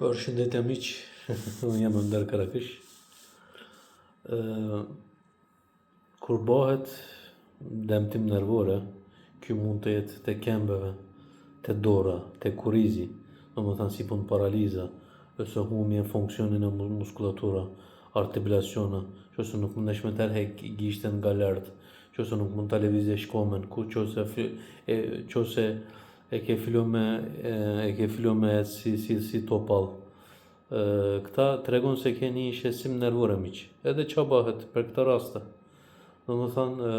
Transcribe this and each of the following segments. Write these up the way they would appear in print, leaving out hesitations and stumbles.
Përshëndetje miq, unë jam Nder Karakish. Kur bëhet dëmtim nervore, ky mund të jetë te këmbëve, te dora, te kurizi, domethënë si pun paraliza, ose humje e funksionin e muskulatura, artikulaciona, qëse nuk mundesh me tërheq gishten nga lart, qëse nuk mund ta lëvizësh komen, qëse e ke filluar me si topall. Këta tregon se ke një shqetësim nervor miq. Edhe ç'a bëhet për këtë raste? Domethënë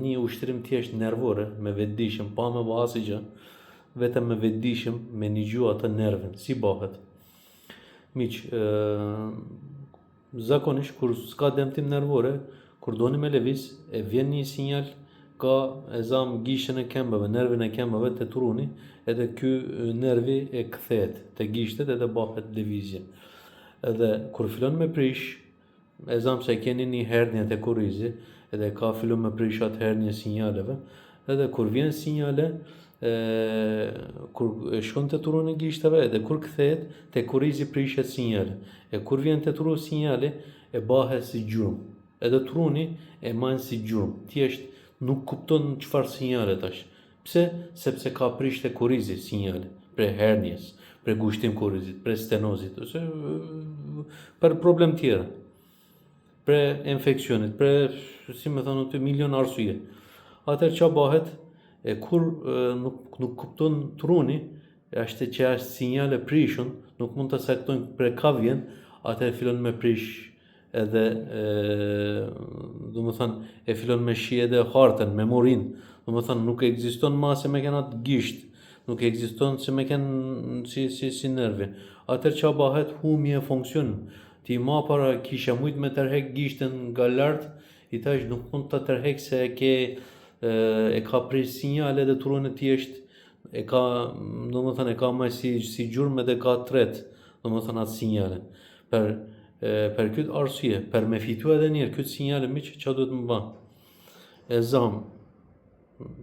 një ushtrim thjesht nervore me vetëdijshëm, pa me bë asgjë, vetëm me vetëdijshëm, me ndëgju atë nervin, si bëhet. Miq, zakonisht kur s'ka dëmtim nervore, kur doni me lëviz, e vjen një sinjal ka e zam gishtin e këmbëve, nervin e këmbëve te truni, edhe ky nervi e kthehet te gishtet edhe bëhet lëvizje. Edhe kur fillon me prish, e zam se keni një hernje te kurizi, edhe ka fillu me prish atë hernje sinjaleve, edhe kur vjen sinjale, kur shkon te truni i gishteve, edhe kur kthehet te kurizi prishet sinjale. E kur vjen te truni sinjali, e bëhet si gjurmë. Edhe truni e marr si gjurmë. Thjesht nuk kupton çfarë sinjale tash. Pse? Sepse ka prish te kurizi sinjale, për hernjes, për gushtim kurizit, për stenozit, ose për problem tjera, për infeksionit, për, si me thonë të milion arsye. Atëherë ç'a bëhet? E kur nuk kupton truni, ashtë që është sinjale prishun, nuk mund të saktojnë për ka vjen, atëherë fillon me prish edhe e fillon me shi edhe hartën, memorin, nuk ekziston ma se me kanë atë gisht, nuk ekziston se me kanë si nervi. Atëherë ç'a bëhet? Humje e funksion. Ti ma para kisha mujt me tërheq gishtin nga lart, i thash nuk mund ta tërheq se e ka prish sinjale dhe truni thjesht e ka më si gjurmë edhe ka tret, atë sinjale. Per këtë arsye, per me fitu edhe njerë këtë sinjale miq, ç'a duhet më ba? E zam.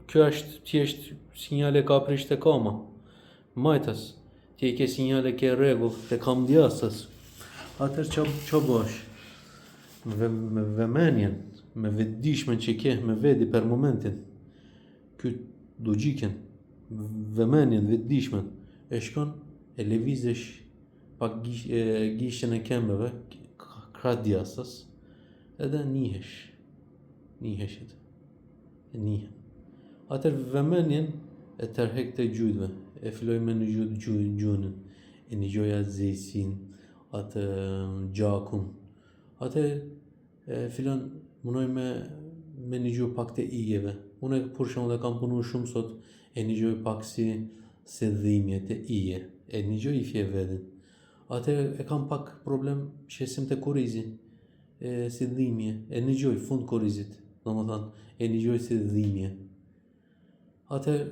Kjo është thjesht sinjale ka prish te kama. Majtas, ti e ke sinjale ke rregull, te kamdjasës. Atëherë ç'a bësh? Me vëmendjen, me vetëdijshmen që ke me veti për momentin, ky logjikën, vëmendjen, vetëdijshmen, e shkon e lëvizësh pak gishtin e këmbëve, krah djasës, edhe nihesh. Atëherë vëmendjen e tërheq te gjujtve, e filloj me ndëgju gjunin, e ndëgjoj atë zëjsin, atë gjakun. Atëherë fillon munoj me ndëgju pak te ijeve. Unë për shembull kam punu shumë sot, e ndëgjoj pak si dhimbje te ije, e ndëgjoj i fje vetin. Atëherë e kam pak problem shqetësim te kurizi, si dhimbje, e ndëgjoj fund kurizit, e ndëgjoj si dhimbje. Atëherë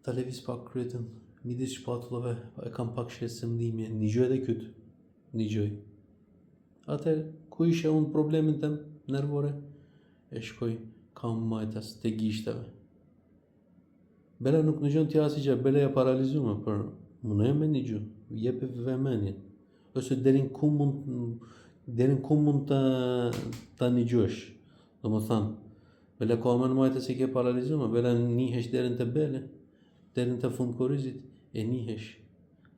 ta lëviz pak kryetën, midis shpatullave, e kam pak shqetësim dhimbje, ndëgjoj edhe kyt, ndëgjoj. Atëherë ku isha unë problemin tem nervore, e shkoj kam majtas te gishtave. Bela nuk ndëgjon ti asgjë, bela e paralizuar, por munoj me ndëgju, jep vëmendjen. Ose deri ku mund ta ndëgjosh. Bela ka më majtas e ke paralizuar, bela nihesh deri te bele, deri te fund kurizit, e nihesh.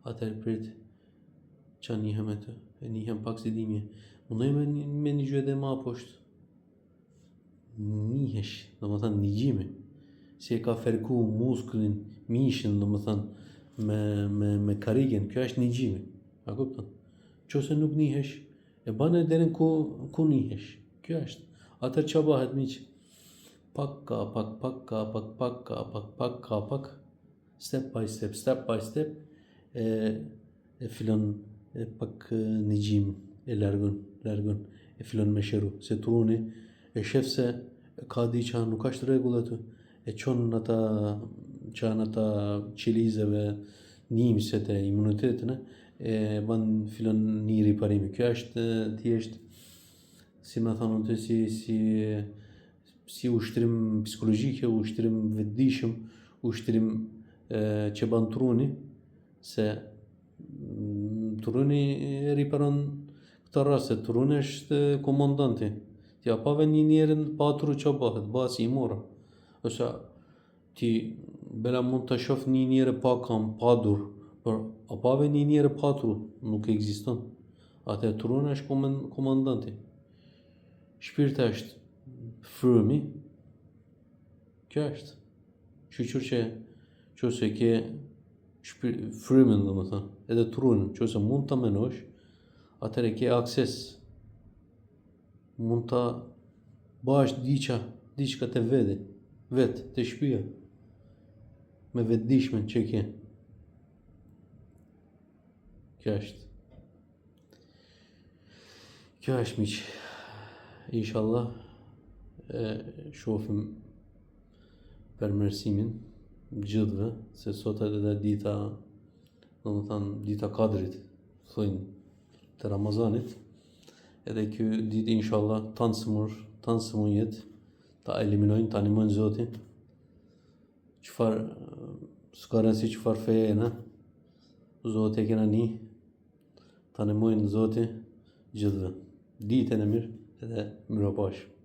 Atëherë prit, ç'a nihem me të, e nihem pak si dhimbje. Munoj me ndëgju edhe ma poshtë. Nihesh, ndëgjimi, si e ka fërku muskullin, mishin, me karigën, kjo është ndëgjimi. A kupton? Qose nuk nihesh, e bane deri ku nihesh. Kjo është. Atëherë ç'a bëhet miq? Pak ka pak, step by step, e fillon pak ndëgjim, e largon, e fillon me shëru, se truni e shef se ka diçka nuk është rregull aty, e çon ata qelizeve, nimëset e imunitetin, e fillon një riparimi. Kjo është thjesht, si me thonë të si ushtrim psikologjike, ushtrim vetëdijshëm, ushtrim që ban truni, se Turuni e riparon këta raste, Turuni është komandanti. Ti a pave një njerën patru që bëhet si i mora. Ose ti bela mund të shoh një njerë pa kam, pa dur, por a pave një njerë patru, nuk ekziston. Atë Turuni është komandanti. Shpirti është frymi, kjo është. Kështu që nëse ke frymën, domethënë, edhe trurin, nëse mund ta menosh, atëherë ke akses. Mund ta bësh diçka të vetë, të shtëpia, me vetëdijshmën që ke. Kjo është miq. Inshallah e shohim përmirësimin gjithëve, se sot edhe dita, domethënë dita Kadrit, thonë të Ramazanit, edhe kjo ditë inshallah tanë së mund jetë, ta eliminojnë, ta animojnë Zoti, s'ka rëndësi çfarë feje jena, Zoti e kena një, ta animojnë Zoti gjithëve. Ditën e mirë edhe mirupafshim.